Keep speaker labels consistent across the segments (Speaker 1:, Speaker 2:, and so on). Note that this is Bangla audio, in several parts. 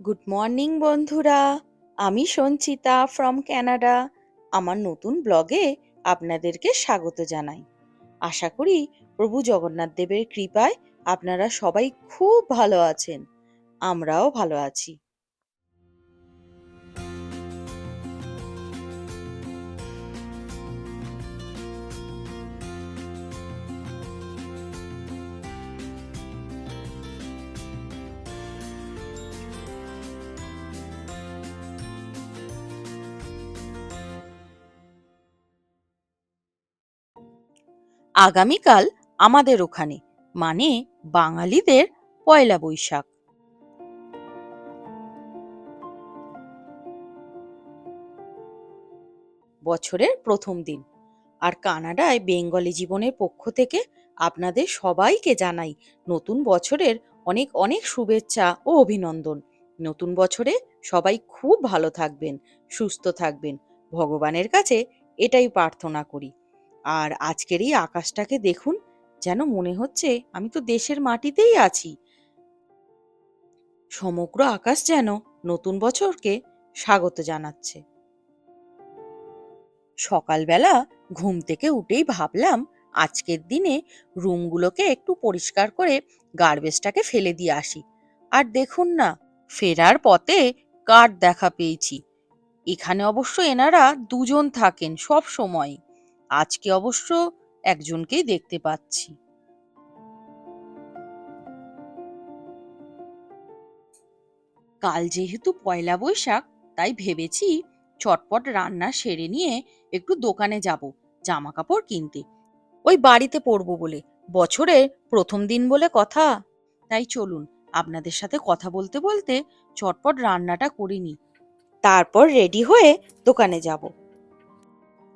Speaker 1: গুড মর্নিং বন্ধুরা। আমি সঞ্চিতা ফ্রম কানাডা। আমার নতুন ব্লগে আপনাদেরকে স্বাগত জানাই। আশা করি প্রভু জগন্নাথ দেবের কৃপায় আপনারা সবাই খুব ভালো আছেন। আমরাও ভালো আছি। আগামীকাল আমাদের ওখানে মানে বাঙালিদের পয়লা বৈশাখ। বছরের প্রথম দিন। আর কানাডায় বেঙ্গলি জীবনের পক্ষ থেকে আপনাদের সবাইকে জানাই নতুন বছরের অনেক অনেক শুভেচ্ছা ও অভিনন্দন। নতুন বছরে সবাই খুব ভালো থাকবেন, সুস্থ থাকবেন, ভগবানের কাছে এটাই প্রার্থনা করি। আর আজকের এই আকাশটাকে দেখুন, যেন মনে হচ্ছে আমি তো দেশের মাটিতেই আছি। সমগ্র আকাশ যেন নতুন বছরকে স্বাগত জানাচ্ছে। সকালবেলা ঘুম থেকে উঠেই ভাবলাম আজকের দিনে রুমগুলোকে একটু পরিষ্কার করে গার্বেজটাকে ফেলে দিয়ে আসি। আর দেখুন না, ফেরার পথে কার দেখা পেয়েছি। এখানে অবশ্য এনারা দুজন থাকেন সব সময়। আজকে অবশ্য একজনকেই দেখতে পাচ্ছি। কাল যেহেতু পয়লা বৈশাখ, তাই ভেবেছি চটপট রান্না সেরে নিয়ে একটু দোকানে যাব জামা কাপড় কিনতে। ওই বাড়িতে পরবো বলে, বছরের প্রথম দিন বলে কথা। তাই চলুন, আপনাদের সাথে কথা বলতে বলতে চটপট রান্নাটা করে নিই, তারপর রেডি হয়ে দোকানে যাব।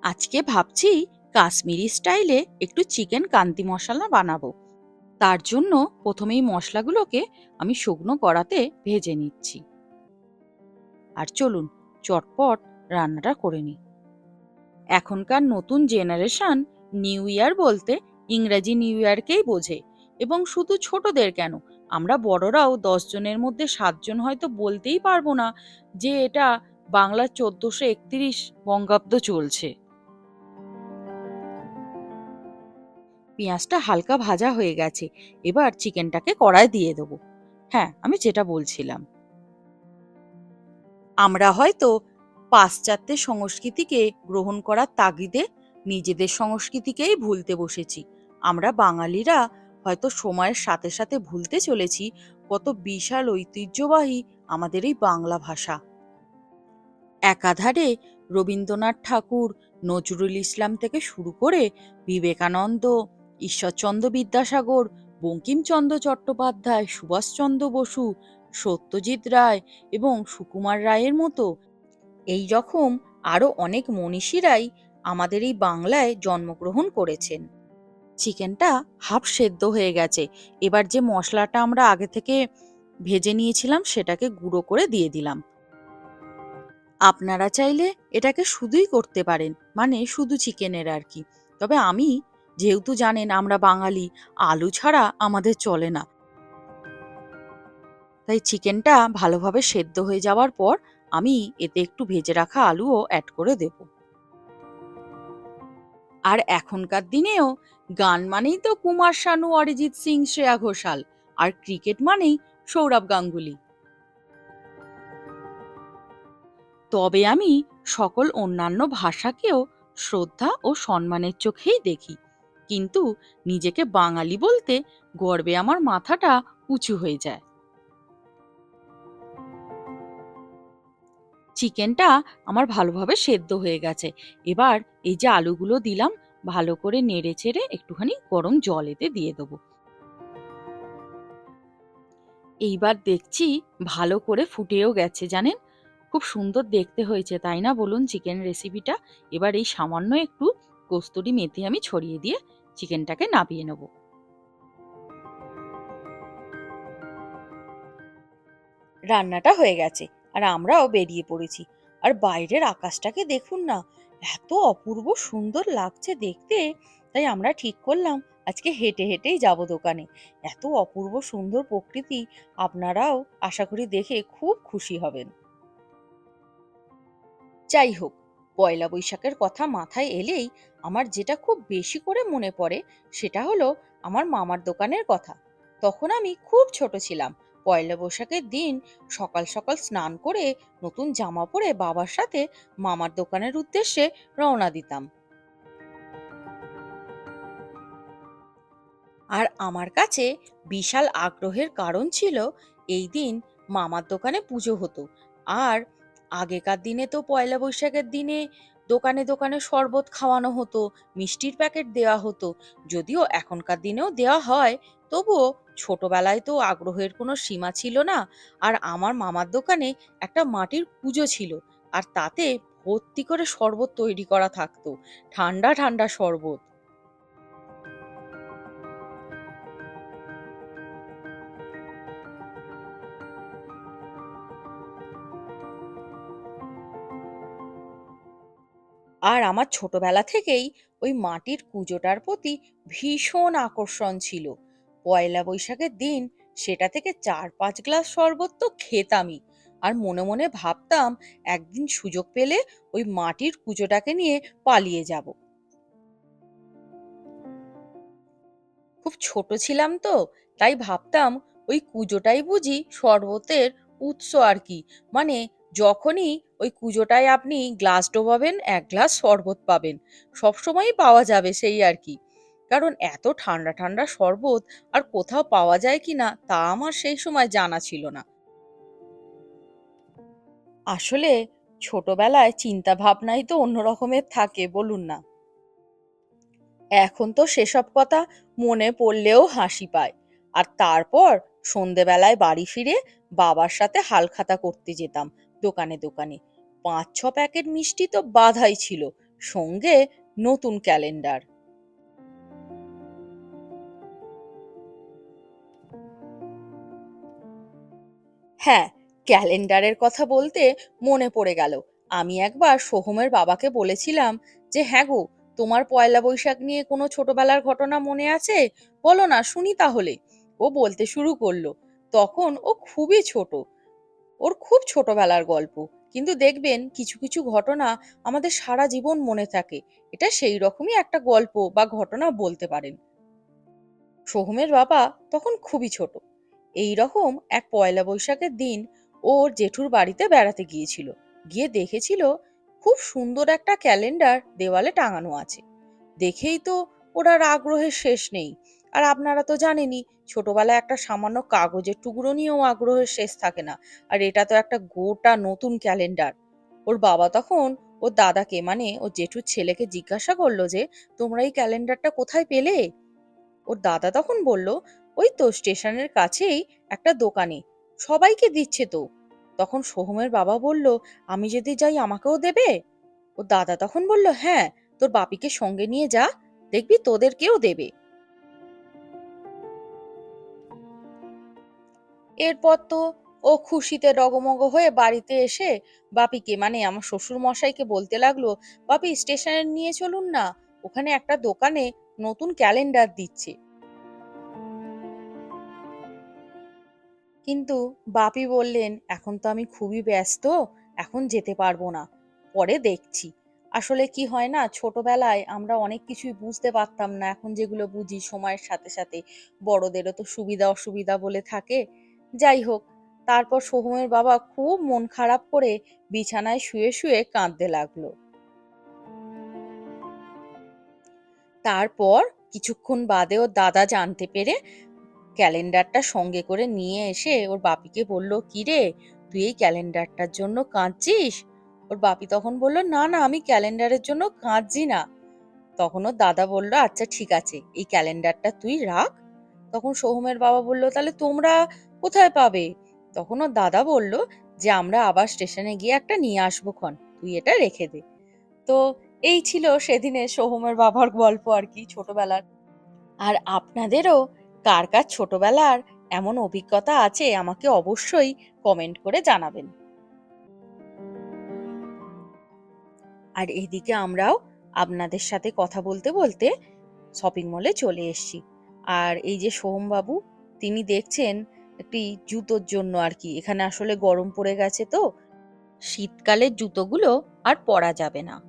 Speaker 1: আজকে ভাবছি কাশ্মীরি স্টাইলে একটু চিকেন কান্তি মশলা বানাবো। তার জন্য প্রথমেই মশলাগুলোকে আমি শুকনো কড়াতে ভেজে নিচ্ছি। আর চলুন চটপট রান্নাটা করে নিই। এখনকার নতুন জেনারেশন নিউ ইয়ার বলতে ইংরেজি নিউ ইয়ারকেই বোঝে। এবং শুধু ছোটদের কেন, আমরা বড়রাও 10 জনের মধ্যে 7 জন হয়তো বলতেই পারবো না যে এটা বাংলা 1431 বঙ্গাব্দ চলছে। পেঁয়াজটা হালকা ভাজা হয়ে গেছে, এবার চিকেনটাকে কড়ায় দিয়ে দেবো। হ্যাঁ, আমি যেটা বলছিলাম, আমরা হয়তো পাশ্চাত্যের সংস্কৃতিকে গ্রহণ করার তাগিদে নিজেদের সংস্কৃতিকেই ভুলতে বসেছি। আমরা বাঙালিরা হয়তো সময়ের সাথে সাথে ভুলতে চলেছি কত বিশাল ঐতিহ্যবাহী আমাদের এই বাংলা ভাষা। একাধারে রবীন্দ্রনাথ ঠাকুর, নজরুল ইসলাম থেকে শুরু করে বিবেকানন্দ, ঈশ্বরচন্দ্র বিদ্যাসাগর, বঙ্কিমচন্দ্র চট্টোপাধ্যায়, সুভাষচন্দ্র বসু, সত্যজিৎ রায় এবং সুকুমার রায়ের মতো এই রকম আরো অনেক মনীষীরাই আমাদের এই বাংলায় জন্মগ্রহণ করেছেন। চিকেনটা হাফ সেদ্ধ হয়ে গেছে। এবার যে মশলাটা আমরা আগে থেকে ভেজে নিয়েছিলাম সেটাকে গুঁড়ো করে দিয়ে দিলাম। আপনারা চাইলে এটাকে শুধুই করতে পারেন, মানে শুধু চিকেনের আর কি। তবে আমি, যেহেতু জানেন আমরা বাঙালি, আলু ছাড়া আমাদের চলে না, তাই চিকেনটা ভালোভাবে সেদ্ধ হয়ে যাওয়ার পর আমি এতে একটু ভেজে রাখা আলুও অ্যাড করে দেব। আর এখনকার দিনেও গান মানেই তো কুমার শানু, অরিজিৎ সিং, শ্রেয়া ঘোষাল। আর ক্রিকেট মানেই সৌরভ গাঙ্গুলি। তবে আমি সকল অন্যান্য ভাষাকেও শ্রদ্ধা ও সম্মানের চোখেই দেখি, কিন্তু নিজেকে বাঙালি বলতে গর্বে আমার মাথাটা উঁচু হয়ে যায়। চিকেনটা আমার ভালোভাবে সেদ্ধ হয়ে গেছে। এবার এই যে আলুগুলো দিলাম, ভালো করে নেড়ে চেড়ে একটুখানি গরম জল এতে দিয়ে দেবো। এইবার দেখছি ভালো করে ফুটেও গেছে জানেন। খুব সুন্দর দেখতে হয়েছে, তাই না বলুন চিকেন রেসিপিটা? এবার এই সামান্য একটু কস্তুরি মেথি আমি ছড়িয়ে দিয়ে চিকেনটাকে নামিয়ে নেব। রান্নাটা হয়ে গেছে আর আমরাও বেরিয়ে পড়েছি। আর বাইরের আকাশটাকে দেখুন না, এত অপূর্ব সুন্দর লাগছে দেখতে। তাই আমরা ঠিক করলাম আজকে হেঁটে হেঁটেই যাব দোকানে। এত অপূর্ব সুন্দর প্রকৃতি, আপনারাও আশা করি দেখে খুব খুশি হবেন। যাই হোক, পয়লা বৈশাখের কথা মাথায় এলেই আমার যেটা খুব বেশি করে মনে পড়ে সেটা হলো আমার মামার দোকানের কথা। তখন আমি খুব ছোট ছিলাম। পয়লা বৈশাখের দিন সকাল সকাল স্নান করে নতুন জামা পরে বাবার সাথে মামার দোকানের উদ্দেশ্যে রওনা দিতাম। আর আমার কাছে বিশাল আগ্রহের কারণ ছিল, এই দিন মামার দোকানে পুজো হতো। আর আগেকার দিনে তো পয়লা বৈশাখের দিনে দোকানে দোকানে শরবত খাওয়ানো হতো, মিষ্টির প্যাকেট দেওয়া হতো। যদিও এখনকার দিনেও দেওয়া হয়, তবুও ছোটবেলায় তো আগ্রহের কোনো সীমা ছিল না। আর আমার মামার দোকানে একটা মাটির পুজো ছিল, আর তাতে ভর্তি করে শরবত তৈরি করা থাকতো, ঠান্ডা ঠান্ডা শরবত। আর আমার ছোটবেলা থেকেই ওই মাটির পুজোটার প্রতি ভীষণ আকর্ষণ ছিল। পয়লা বৈশাখের দিন সেটা থেকে 4-5 গ্লাস শরবত তো খেতামই। আর মনে মনে ভাবতাম একদিন সুযোগ পেলে ওই মাটির পুজোটাকে নিয়ে পালিয়ে যাব। খুব ছোট ছিলাম তো, তাই ভাবতাম ওই কুজোটাই বুঝি শরবতের উৎস আর কি। মানে যখনই ওই কুজোটায় আপনি গ্লাস ডোবাবেন 1 গ্লাস শরবত পাবেন, সবসময়ই পাওয়া যাবে সেই আর কি। কারণ এত ঠান্ডা ঠান্ডা শরবত আর কোথাও পাওয়া যায় কিনা তা আমার সেই সময় জানা ছিল না। আসলে ছোটবেলায় চিন্তা ভাবনাই তো অন্য রকমের থাকে, বলুন না। এখন তো সেসব কথা মনে পড়লেও হাসি পায়। আর তারপর সন্ধেবেলায় বাড়ি ফিরে বাবার সাথে হালখাতা করতে যেতাম দোকানে দোকানে। 5-6 প্যাকেট মিষ্টি তো বাধাই ছিল, সঙ্গে নতুন ক্যালেন্ডার। হ্যাঁ, ক্যালেন্ডারের কথা বলতে মনে পড়ে গেল। আমি একবার সোহমের বাবাকে বলেছিলাম যে, হ্যাঁ গো, তোমার পয়লা বৈশাখ নিয়ে কোনো ছোটবেলার ঘটনা মনে আছে? বলো না, শুনি তাহলে। ও বলতে শুরু করলো। তখন ও খুবই ছোট, ওর খুব ছোটবেলার গল্প। কিন্তু দেখবেন কিছু কিছু ঘটনা আমাদের সারা জীবন মনে থাকে। এটা সেই রকমই একটা গল্প বা ঘটনা বলতে পারেন। সোহমের বাবা তখন খুবই ছোট। এই রকম এক পয়লা বৈশাখের দিন ওর জেঠুর বাড়িতে বেড়াতে গিয়েছিল। গিয়ে দেখেছিল খুব সুন্দর একটা ক্যালেন্ডার দেওয়ালে টাঙানো আছে। দেখেই তো ওর আর আগ্রহের শেষ নেই। আর আপনারা তো জানেনই, ছোটবেলায় একটা সামান্য কাগজের টুকরো নিয়েও আগ্রহের শেষ থাকে না। আর এটা তো একটা গোটা নতুন ক্যালেন্ডার। ওর বাবা তখন ওর দাদাকে, মানে ওর জেঠুর ছেলেকে জিজ্ঞাসা করলো যে, তোমরা এই ক্যালেন্ডারটা কোথায় পেলে? ওর দাদা তখন বলল, ওই তো স্টেশনের কাছেই একটা দোকানে, সবাইকে দিচ্ছে তো। তখন সোহমের বাবা বলল, আমি যদি যাই আমাকেও দেবে? ওর দাদা তখন বলল, হ্যাঁ, তোর বাপিকে সঙ্গে নিয়ে যা, দেখবি তোদেরকেও দেবে। এরপর তো ও খুশিতে ডগমগ হয়ে বাড়িতে এসে বাপিকে, মানে আমার শ্বশুর মশাইকে বলতে লাগলো, বাপি স্টেশনে নিয়ে চলুন না, ওখানে একটা দোকানে নতুন ক্যালেন্ডার দিচ্ছে। কিন্তু বাপি বললেন, এখন তো আমি খুবই ব্যস্ত, এখন যেতে পারবো না, পরে দেখছি। আসলে কি হয় না, ছোটবেলায় আমরা অনেক কিছুই বুঝতে পারতাম না, এখন যেগুলো বুঝি সময়ের সাথে সাথে। বড়দেরও তো সুবিধা অসুবিধা বলে থাকে। যাই হোক, তারপর সোহমের বাবা খুব মন খারাপ করে বিছানায় শুয়ে শুয়ে কাঁদতে লাগলো। তারপর কিছুক্ষণ বাদে ওর দাদা জানতে পেরে ক্যালেন্ডারটা সঙ্গে করে নিয়ে এসে ওর বাপিকে বলল, কি রে, তুই এই ক্যালেন্ডারটার জন্য কাঁদছিস? ওর বাপি তখন বলল, না না, আমি ক্যালেন্ডারের জন্য কাঁদছি না। তখন ওর দাদা বলল, আচ্ছা ঠিক আছে, এই ক্যালেন্ডারটা তুই রাখ। তখন সোহমের বাবা বলল, তাহলে তোমরা কোথায় পাবে? তখন ওর দাদা বলল, যে আমরা আবার স্টেশনে গিয়ে একটা নিয়ে আসবো খন, তুই এটা রেখে দে। তো এই ছিল সেদিনের সোহমের বাবার গল্প আর কি, ছোটবেলার। আর আপনাদেরও কার কার ছোটবেলার এমন অভিজ্ঞতা আছে আমাকে অবশ্যই কমেন্ট করে জানাবেন। আর এদিকে আমরাও আপনাদের সাথে কথা বলতে বলতে শপিং মলে চলে এসেছি। আর এই যে সোহমবাবু, তিনি দেখছেন একটি জুতোর জন্য আর কি। এখানে আসলে গরম পড়ে গেছে তো, শীতকালের জুতোগুলো আর পরা যাবে না।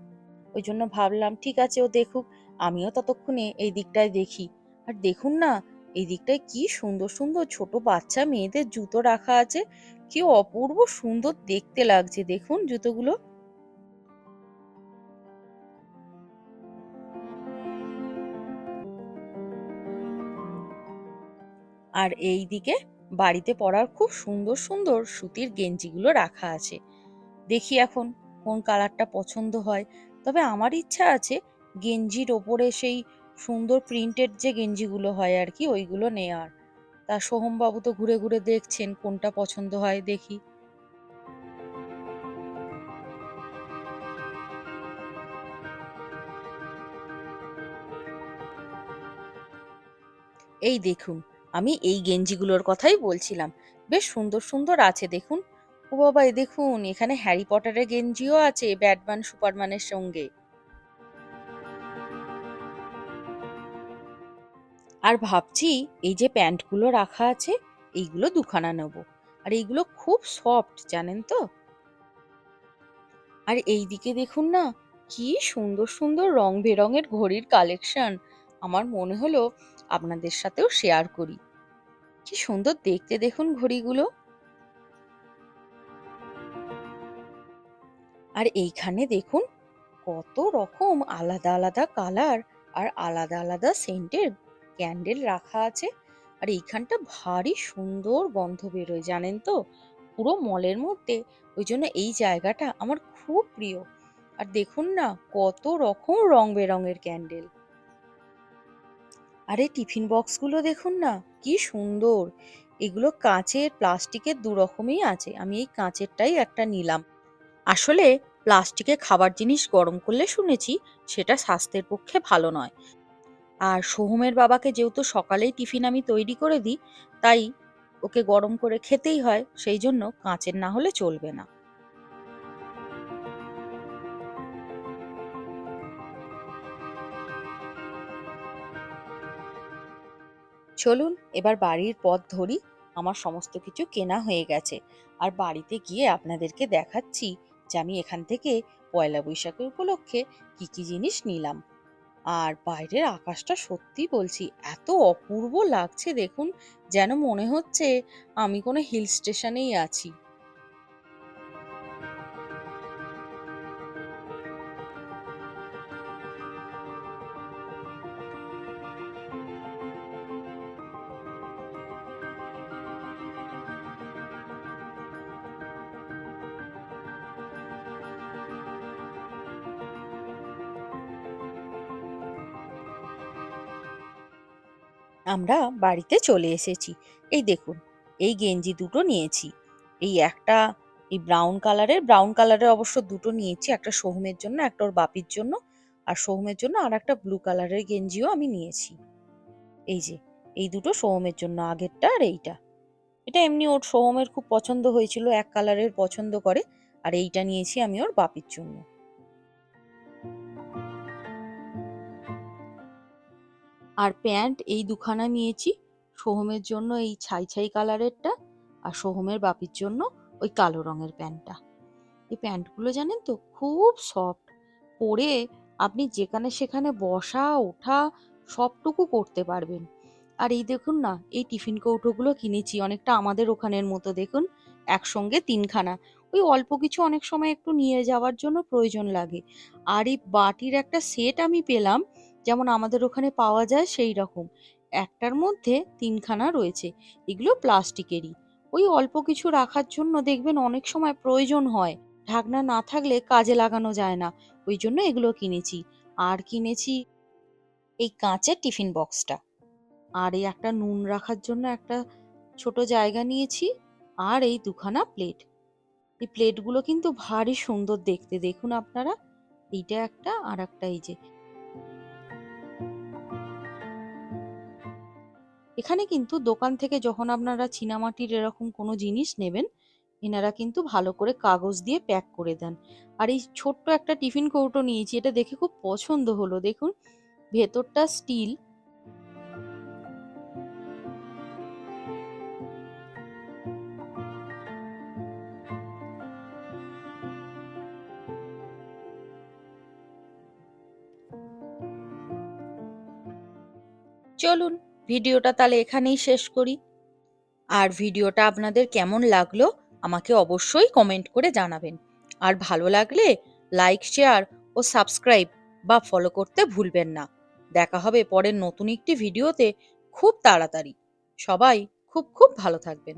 Speaker 1: ওই জন্য ভাবলাম ঠিক আছে ও দেখুক, আমিও ততক্ষণে এই দিকটায় দেখি। আর দেখুন না, এই দিকটায় কি সুন্দর সুন্দর ছোট বাচ্চা মেয়েদের জুতো রাখা আছে। কি অপূর্ব সুন্দর দেখতে লাগছে দেখুন জুতোগুলো। আর এই দিকে বাড়িতে পরার খুব সুন্দর সুন্দর সুতির গেঞ্জিগুলো রাখা আছে। দেখি এখন কোন কালারটা পছন্দ হয়। তবে আমার ইচ্ছা আছে গেঞ্জির ওপরে সেই সুন্দর প্রিন্টেড যে গেঞ্জিগুলো হয় আর কি, ওইগুলো নেয়ার। তা সোহমবাবু তো ঘুরে ঘুরে দেখছেন কোনটা পছন্দ হয় দেখি। এই দেখুন, আমি এই গেঞ্জিগুলোর কথাই বলছিলাম। বেশ সুন্দর সুন্দর আছে দেখুন। ও বাবা, এ দেখুন এখানে হ্যারি পটারের গেঞ্জিও আছে ব্যাটম্যান সুপারম্যানের সঙ্গে। আর ভাবছি এই যে প্যান্টগুলো রাখা আছে, এইগুলো দুখানা নেবো। আর এইগুলো খুব সফট জানেন তো। আর এইদিকে দেখুন না, কি সুন্দর সুন্দর রং বেরঙের ঘড়ির কালেকশন। আমার মনে হলো আপনাদের সাথেও শেয়ার করি। কি সুন্দর দেখতে দেখুন ঘড়িগুলো। আর এইখানে দেখুন কত রকম আলাদা আলাদা কালার আর আলাদা আলাদা সেন্টের ক্যান্ডেল রাখা আছে। আর এইখানটা ভারী সুন্দর গন্ধ বেরোয় জানেন তো, পুরো মলের মধ্যে। ওই জন্য এই জায়গাটা আমার খুব প্রিয়। আর দেখুন না কত রকম রং বেরঙের ক্যান্ডেল। আর এই টিফিন বক্সগুলো দেখুন না, কি সুন্দর। এগুলো কাঁচের প্লাস্টিকের দু রকমই আছে, আমি এই কাঁচেরটাই একটা নিলাম। আসলে প্লাস্টিকে খাবার জিনিস গরম করলে শুনেছি সেটা স্বাস্থ্যের পক্ষে ভালো নয়। আর সোহমের বাবাকে যেহেতু সকালেই টিফিন আমি তৈরি করে দিই, তাই ওকে গরম করে খেতেই হয়, সেই জন্য কাঁচের না হলে চলবে না। চলুন এবার বাড়ির পথ ধরি। আমার সমস্ত কিছু কেনা হয়ে গেছে। আর বাড়িতে গিয়ে আপনাদেরকে দেখাচ্ছি যে আমি এখান থেকে পয়লা বৈশাখের উপলক্ষে কি কি জিনিস নিলাম। আর বাইরের আকাশটা সত্যি বলছি এত অপূর্ব লাগছে দেখুন, যেন মনে হচ্ছে আমি কোনো হিল স্টেশনেই আছি। আমরা বাড়িতে চলে এসেছি। এই দেখুন, এই গেঞ্জি দুটো নিয়েছি। এই একটা এই ব্রাউন কালারের অবশ্য দুটো নিয়েছি, একটা সোহমের জন্য একটা ওর বাপির জন্য। আর সোহমের জন্য আর একটা ব্লু কালারের গেঞ্জিও আমি নিয়েছি। এই যে এই দুটো সোহমের জন্য, আগেরটা আর এইটা। এটা এমনি ওর সোহমের খুব পছন্দ হয়েছিল, এক কালারের পছন্দ করে। আর এইটা নিয়েছি আমি ওর বাপির জন্য। আর প্যান্ট এই দুখানা নিয়েছি। সোহমের জন্য এই ছাই ছাই কালারেরটা, আর সোহমের বাপির জন্য ওই কালো রঙের প্যান্টটা। এই প্যান্টগুলো জানেন তো খুব সফট, পরে আপনি যেখানে সেখানে বসা ওঠা সবটুকু করতে পারবেন। আর এই দেখুন না, এই টিফিন কৌটোগুলো কিনেছি অনেকটা আমাদের ওখানের মতো দেখুন, একসঙ্গে তিনখানা। ওই অল্প কিছু অনেক সময় একটু নিয়ে যাওয়ার জন্য প্রয়োজন লাগে। আর এই বাটির একটা সেট আমি পেলাম, যেমন আমাদের ওখানে পাওয়া যায় সেই রকম। একটার মধ্যে তিনখানা রয়েছে। এগুলো প্লাস্টিকেরই। ওই অল্প কিছু রাখার জন্য দেখবেন অনেক সময় প্রয়োজন হয়। ঢাকনা না থাকলে কাজে লাগানো যায় না। ওই জন্য এগুলো কিনেছি। আর কিনেছি এই কাঁচের টিফিন বক্সটা। আর এই একটা নুন রাখার জন্য একটা ছোট জায়গা নিয়েছি। আর এই দুখানা প্লেট। এই প্লেটগুলো কিন্তু ভারী সুন্দর দেখতে দেখুন আপনারা। এইটা একটা আর একটা এই যে। এখানে কিন্তু দোকান থেকে যখন আপনারা চীনামাটির এরকম কোনো জিনিস নেবেন, এনারা কিন্তু ভালো করে কাগজ দিয়ে প্যাক করে দেন। আর এই ছোট্ট একটা টিফিন কৌটো নিয়েছি, এটা দেখে খুব পছন্দ হলো দেখুন। ভেতরটা স্টিল। চলুন ভিডিওটা তাহলে এখানেই শেষ করি। আর ভিডিওটা আপনাদের কেমন লাগলো আমাকে অবশ্যই কমেন্ট করে জানাবেন। আর ভালো লাগলে লাইক, শেয়ার ও সাবস্ক্রাইব বা ফলো করতে ভুলবেন না। দেখা হবে পরের নতুন একটি ভিডিওতে খুব তাড়াতাড়ি। সবাই খুব খুব ভালো থাকবেন।